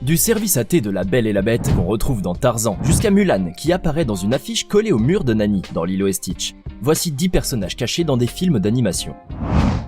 Du service à thé de la Belle et la Bête qu'on retrouve dans Tarzan, jusqu'à Mulan qui apparaît dans une affiche collée au mur de Nani dans Lilo et Stitch. Voici 10 personnages cachés dans des films d'animation.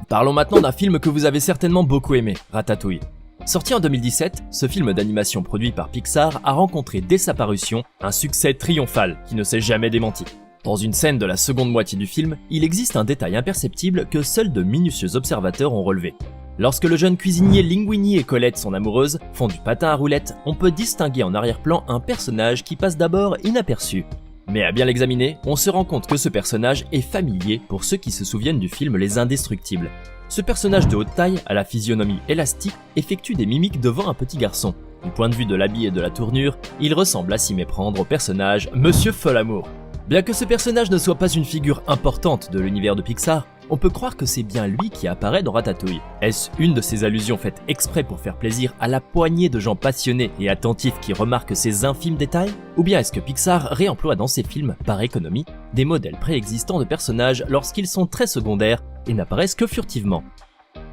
Parlons maintenant d'un film que vous avez certainement beaucoup aimé, Ratatouille. Sorti en 2017, ce film d'animation produit par Pixar a rencontré dès sa parution un succès triomphal qui ne s'est jamais démenti. Dans une scène de la seconde moitié du film, il existe un détail imperceptible que seuls de minutieux observateurs ont relevé. Lorsque le jeune cuisinier Linguini et Colette, son amoureuse, font du patin à roulettes, on peut distinguer en arrière-plan un personnage qui passe d'abord inaperçu. Mais à bien l'examiner, on se rend compte que ce personnage est familier pour ceux qui se souviennent du film Les Indestructibles. Ce personnage de haute taille, à la physionomie élastique, effectue des mimiques devant un petit garçon. Du point de vue de l'habit et de la tournure, il ressemble à s'y méprendre au personnage Monsieur Folamour. Bien que ce personnage ne soit pas une figure importante de l'univers de Pixar, on peut croire que c'est bien lui qui apparaît dans Ratatouille. Est-ce une de ces allusions faites exprès pour faire plaisir à la poignée de gens passionnés et attentifs qui remarquent ces infimes détails? Ou bien est-ce que Pixar réemploie dans ses films, par économie, des modèles préexistants de personnages lorsqu'ils sont très secondaires et n'apparaissent que furtivement?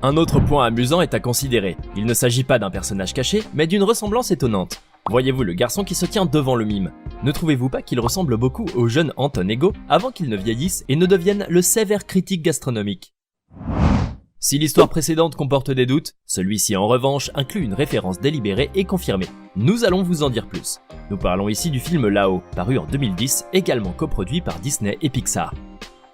Un autre point amusant est à considérer. Il ne s'agit pas d'un personnage caché, mais d'une ressemblance étonnante. Voyez-vous le garçon qui se tient devant le mime? Ne trouvez-vous pas qu'il ressemble beaucoup au jeune Anton Ego avant qu'il ne vieillisse et ne devienne le sévère critique gastronomique? Si l'histoire précédente comporte des doutes, celui-ci en revanche inclut une référence délibérée et confirmée. Nous allons vous en dire plus. Nous parlons ici du film Lao, paru en 2010, également coproduit par Disney et Pixar.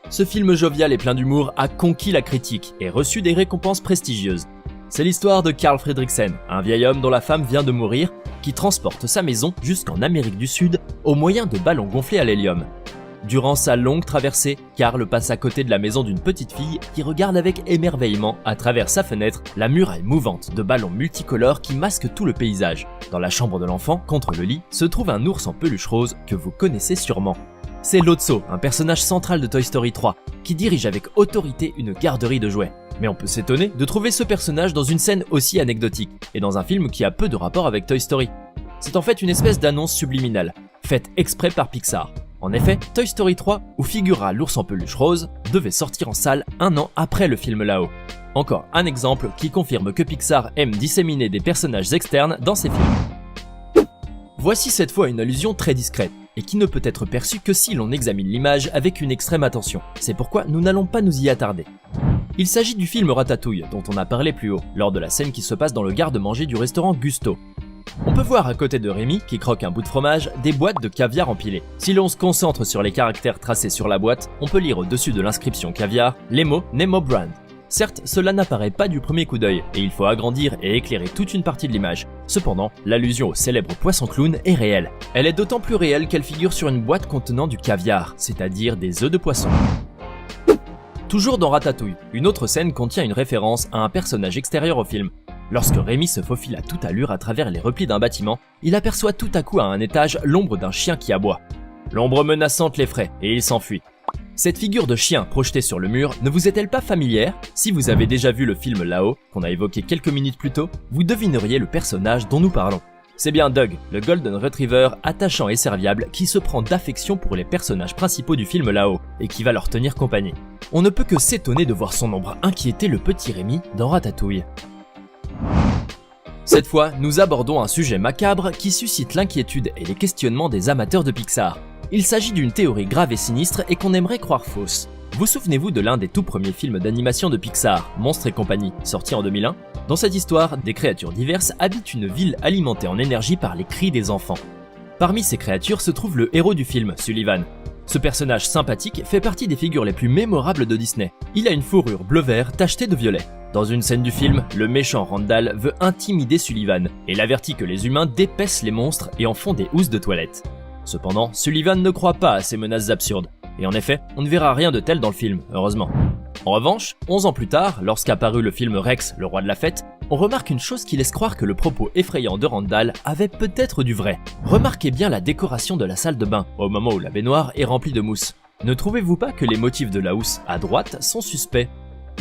Ce film jovial et plein d'humour a conquis la critique et reçu des récompenses prestigieuses. C'est l'histoire de Carl Fredricksen, un vieil homme dont la femme vient de mourir, qui transporte sa maison jusqu'en Amérique du Sud au moyen de ballons gonflés à l'hélium. Durant sa longue traversée, Carl passe à côté de la maison d'une petite fille qui regarde avec émerveillement à travers sa fenêtre la muraille mouvante de ballons multicolores qui masquent tout le paysage. Dans la chambre de l'enfant, contre le lit, se trouve un ours en peluche rose que vous connaissez sûrement. C'est Lotso, un personnage central de Toy Story 3, qui dirige avec autorité une garderie de jouets. Mais on peut s'étonner de trouver ce personnage dans une scène aussi anecdotique, et dans un film qui a peu de rapport avec Toy Story. C'est en fait une espèce d'annonce subliminale, faite exprès par Pixar. En effet, Toy Story 3, où figurera l'ours en peluche rose, devait sortir en salle un an après le film Lao. Encore un exemple qui confirme que Pixar aime disséminer des personnages externes dans ses films. Voici cette fois une allusion très discrète, et qui ne peut être perçue que si l'on examine l'image avec une extrême attention. C'est pourquoi nous n'allons pas nous y attarder. Il s'agit du film Ratatouille, dont on a parlé plus haut, lors de la scène qui se passe dans le garde-manger du restaurant Gusto. On peut voir à côté de Rémi, qui croque un bout de fromage, des boîtes de caviar empilées. Si l'on se concentre sur les caractères tracés sur la boîte, on peut lire au-dessus de l'inscription caviar les mots Nemo Brand. Certes, cela n'apparaît pas du premier coup d'œil, et il faut agrandir et éclairer toute une partie de l'image. Cependant, l'allusion au célèbre poisson clown est réelle. Elle est d'autant plus réelle qu'elle figure sur une boîte contenant du caviar, c'est-à-dire des œufs de poisson. Toujours dans Ratatouille, une autre scène contient une référence à un personnage extérieur au film. Lorsque Rémi se faufile à toute allure à travers les replis d'un bâtiment, il aperçoit tout à coup à un étage l'ombre d'un chien qui aboie. L'ombre menaçante l'effraie et il s'enfuit. Cette figure de chien projetée sur le mur ne vous est-elle pas familière? Si vous avez déjà vu le film Lao, qu'on a évoqué quelques minutes plus tôt, vous devineriez le personnage dont nous parlons. C'est bien Doug, le Golden Retriever attachant et serviable qui se prend d'affection pour les personnages principaux du film Lao et qui va leur tenir compagnie. On ne peut que s'étonner de voir son ombre inquiéter le petit Rémi dans Ratatouille. Cette fois, nous abordons un sujet macabre qui suscite l'inquiétude et les questionnements des amateurs de Pixar. Il s'agit d'une théorie grave et sinistre et qu'on aimerait croire fausse. Vous souvenez-vous de l'un des tout premiers films d'animation de Pixar, Monstres et compagnie, sorti en 2001? Dans cette histoire, des créatures diverses habitent une ville alimentée en énergie par les cris des enfants. Parmi ces créatures se trouve le héros du film, Sullivan. Ce personnage sympathique fait partie des figures les plus mémorables de Disney. Il a une fourrure bleu-vert tachetée de violet. Dans une scène du film, le méchant Randall veut intimider Sullivan et l'avertit que les humains dépècent les monstres et en font des housses de toilette. Cependant, Sullivan ne croit pas à ces menaces absurdes. Et en effet, on ne verra rien de tel dans le film, heureusement. En revanche, 11 ans plus tard, lorsqu'apparut le film Rex, le roi de la fête, on remarque une chose qui laisse croire que le propos effrayant de Randall avait peut-être du vrai. Remarquez bien la décoration de la salle de bain, au moment où la baignoire est remplie de mousse. Ne trouvez-vous pas que les motifs de la housse, à droite, sont suspects?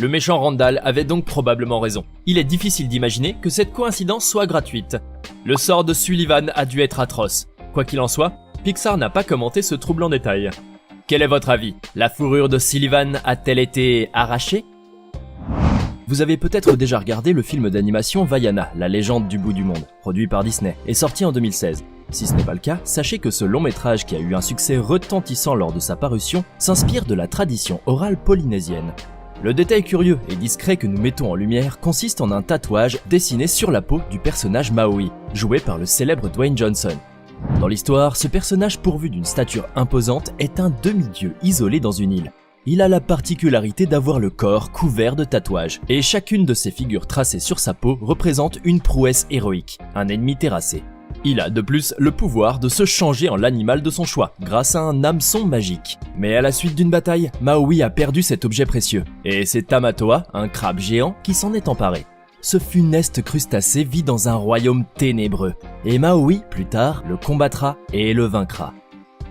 Le méchant Randall avait donc probablement raison. Il est difficile d'imaginer que cette coïncidence soit gratuite. Le sort de Sullivan a dû être atroce. Quoi qu'il en soit, Pixar n'a pas commenté ce troublant détail. Quel est votre avis? La fourrure de Sullivan a-t-elle été arrachée? Vous avez peut-être déjà regardé le film d'animation Vaiana, la légende du bout du monde, produit par Disney et sorti en 2016. Si ce n'est pas le cas, sachez que ce long métrage qui a eu un succès retentissant lors de sa parution s'inspire de la tradition orale polynésienne. Le détail curieux et discret que nous mettons en lumière consiste en un tatouage dessiné sur la peau du personnage Maui, joué par le célèbre Dwayne Johnson. Dans l'histoire, ce personnage pourvu d'une stature imposante est un demi-dieu isolé dans une île. Il a la particularité d'avoir le corps couvert de tatouages, et chacune de ces figures tracées sur sa peau représente une prouesse héroïque, un ennemi terrassé. Il a de plus le pouvoir de se changer en l'animal de son choix, grâce à un hameçon magique. Mais à la suite d'une bataille, Maui a perdu cet objet précieux, et c'est Tamatoa, un crabe géant, qui s'en est emparé. Ce funeste crustacé vit dans un royaume ténébreux, et Maui, plus tard, le combattra et le vaincra.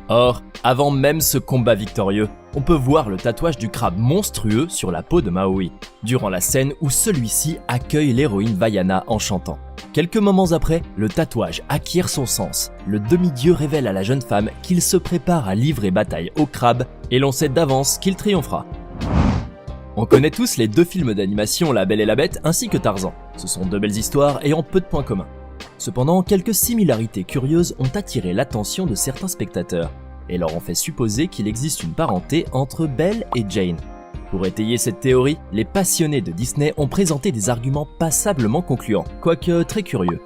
Or, avant même ce combat victorieux, on peut voir le tatouage du crabe monstrueux sur la peau de Maui, durant la scène où celui-ci accueille l'héroïne Vaiana en chantant. Quelques moments après, le tatouage acquiert son sens. Le demi-dieu révèle à la jeune femme qu'il se prépare à livrer bataille au crabe, et l'on sait d'avance qu'il triomphera. On connaît tous les deux films d'animation La Belle et la Bête ainsi que Tarzan. Ce sont deux belles histoires ayant peu de points communs. Cependant, quelques similarités curieuses ont attiré l'attention de certains spectateurs et leur ont fait supposer qu'il existe une parenté entre Belle et Jane. Pour étayer cette théorie, les passionnés de Disney ont présenté des arguments passablement concluants, quoique très curieux.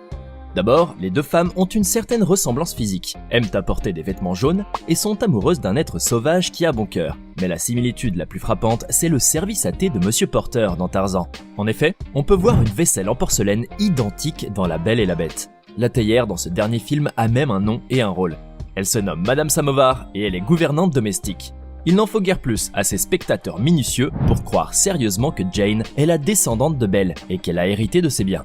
D'abord, les deux femmes ont une certaine ressemblance physique, aiment à porter des vêtements jaunes et sont amoureuses d'un être sauvage qui a bon cœur. Mais la similitude la plus frappante, c'est le service à thé de Monsieur Porter dans Tarzan. En effet, on peut voir une vaisselle en porcelaine identique dans La Belle et la Bête. La théière dans ce dernier film a même un nom et un rôle. Elle se nomme Madame Samovar et elle est gouvernante domestique. Il n'en faut guère plus à ces spectateurs minutieux pour croire sérieusement que Jane est la descendante de Belle et qu'elle a hérité de ses biens.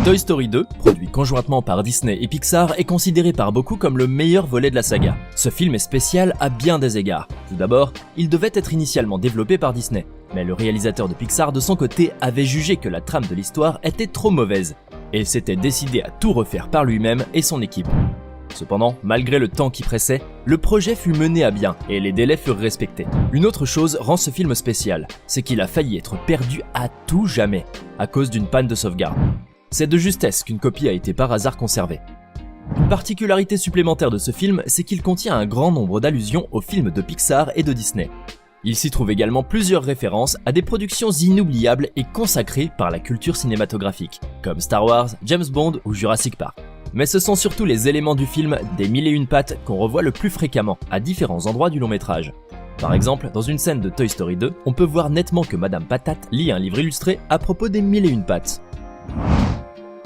Toy Story 2, produit conjointement par Disney et Pixar, est considéré par beaucoup comme le meilleur volet de la saga. Ce film est spécial à bien des égards. Tout d'abord, il devait être initialement développé par Disney, mais le réalisateur de Pixar de son côté avait jugé que la trame de l'histoire était trop mauvaise, et s'était décidé à tout refaire par lui-même et son équipe. Cependant, malgré le temps qui pressait, le projet fut mené à bien et les délais furent respectés. Une autre chose rend ce film spécial, c'est qu'il a failli être perdu à tout jamais, à cause d'une panne de sauvegarde. C'est de justesse qu'une copie a été par hasard conservée. Une particularité supplémentaire de ce film, c'est qu'il contient un grand nombre d'allusions aux films de Pixar et de Disney. Il s'y trouve également plusieurs références à des productions inoubliables et consacrées par la culture cinématographique, comme Star Wars, James Bond ou Jurassic Park. Mais ce sont surtout les éléments du film des Mille et une pattes qu'on revoit le plus fréquemment, à différents endroits du long métrage. Par exemple, dans une scène de Toy Story 2, on peut voir nettement que Madame Patate lit un livre illustré à propos des Mille et une pattes.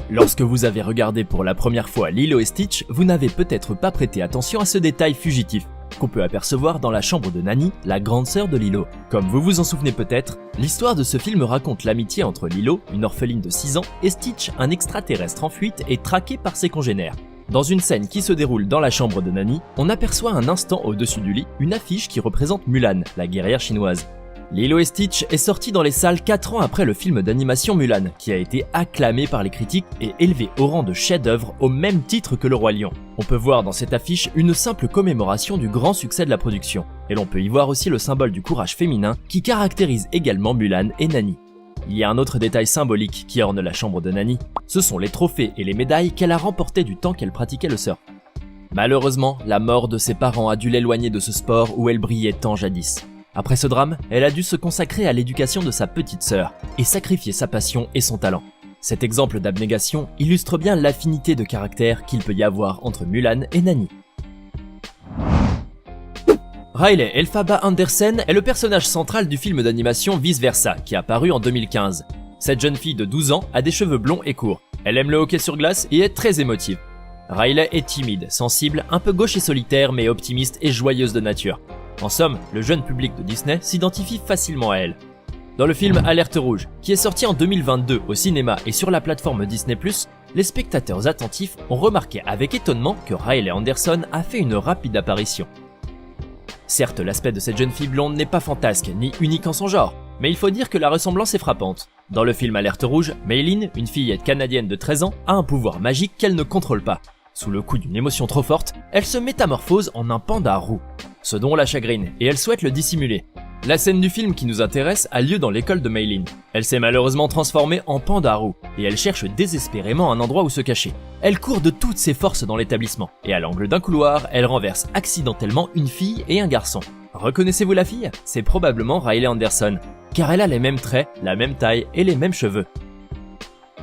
Lorsque vous avez regardé pour la première fois Lilo et Stitch, vous n'avez peut-être pas prêté attention à ce détail fugitif qu'on peut apercevoir dans la chambre de Nani, la grande sœur de Lilo. Comme vous vous en souvenez peut-être, l'histoire de ce film raconte l'amitié entre Lilo, une orpheline de 6 ans, et Stitch, un extraterrestre en fuite et traqué par ses congénères. Dans une scène qui se déroule dans la chambre de Nani, on aperçoit un instant au-dessus du lit une affiche qui représente Mulan, la guerrière chinoise. Lilo et Stitch est sorti dans les salles 4 ans après le film d'animation Mulan, qui a été acclamé par les critiques et élevé au rang de chef-d'œuvre au même titre que Le Roi Lion. On peut voir dans cette affiche une simple commémoration du grand succès de la production, et l'on peut y voir aussi le symbole du courage féminin qui caractérise également Mulan et Nani. Il y a un autre détail symbolique qui orne la chambre de Nani, ce sont les trophées et les médailles qu'elle a remportés du temps qu'elle pratiquait le surf. Malheureusement, la mort de ses parents a dû l'éloigner de ce sport où elle brillait tant jadis. Après ce drame, elle a dû se consacrer à l'éducation de sa petite sœur et sacrifier sa passion et son talent. Cet exemple d'abnégation illustre bien l'affinité de caractère qu'il peut y avoir entre Mulan et Nani. Riley Elphaba Andersen est le personnage central du film d'animation Vice Versa qui a paru en 2015. Cette jeune fille de 12 ans a des cheveux blonds et courts. Elle aime le hockey sur glace et est très émotive. Riley est timide, sensible, un peu gauche et solitaire mais optimiste et joyeuse de nature. En somme, le jeune public de Disney s'identifie facilement à elle. Dans le film Alerte Rouge, qui est sorti en 2022 au cinéma et sur la plateforme Disney+, les spectateurs attentifs ont remarqué avec étonnement que Riley Anderson a fait une rapide apparition. Certes, l'aspect de cette jeune fille blonde n'est pas fantasque ni unique en son genre, mais il faut dire que la ressemblance est frappante. Dans le film Alerte Rouge, Maylin, une fillette canadienne de 13 ans, a un pouvoir magique qu'elle ne contrôle pas. Sous le coup d'une émotion trop forte, elle se métamorphose en un panda roux. Ce don la chagrine et elle souhaite le dissimuler. La scène du film qui nous intéresse a lieu dans l'école de Mei Lin. Elle s'est malheureusement transformée en panda-roux et elle cherche désespérément un endroit où se cacher. Elle court de toutes ses forces dans l'établissement et à l'angle d'un couloir, elle renverse accidentellement une fille et un garçon. Reconnaissez-vous la fille? C'est probablement Riley Anderson, car elle a les mêmes traits, la même taille et les mêmes cheveux.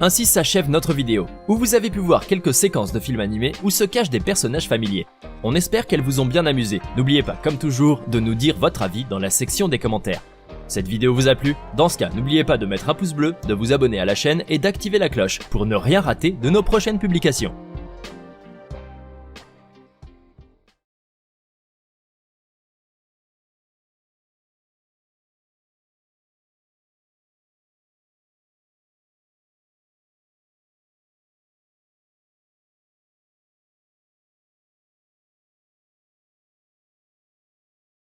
Ainsi s'achève notre vidéo, où vous avez pu voir quelques séquences de films animés où se cachent des personnages familiers. On espère qu'elles vous ont bien amusé. N'oubliez pas, comme toujours, de nous dire votre avis dans la section des commentaires. Cette vidéo vous a plu? Dans ce cas, n'oubliez pas de mettre un pouce bleu, de vous abonner à la chaîne et d'activer la cloche pour ne rien rater de nos prochaines publications.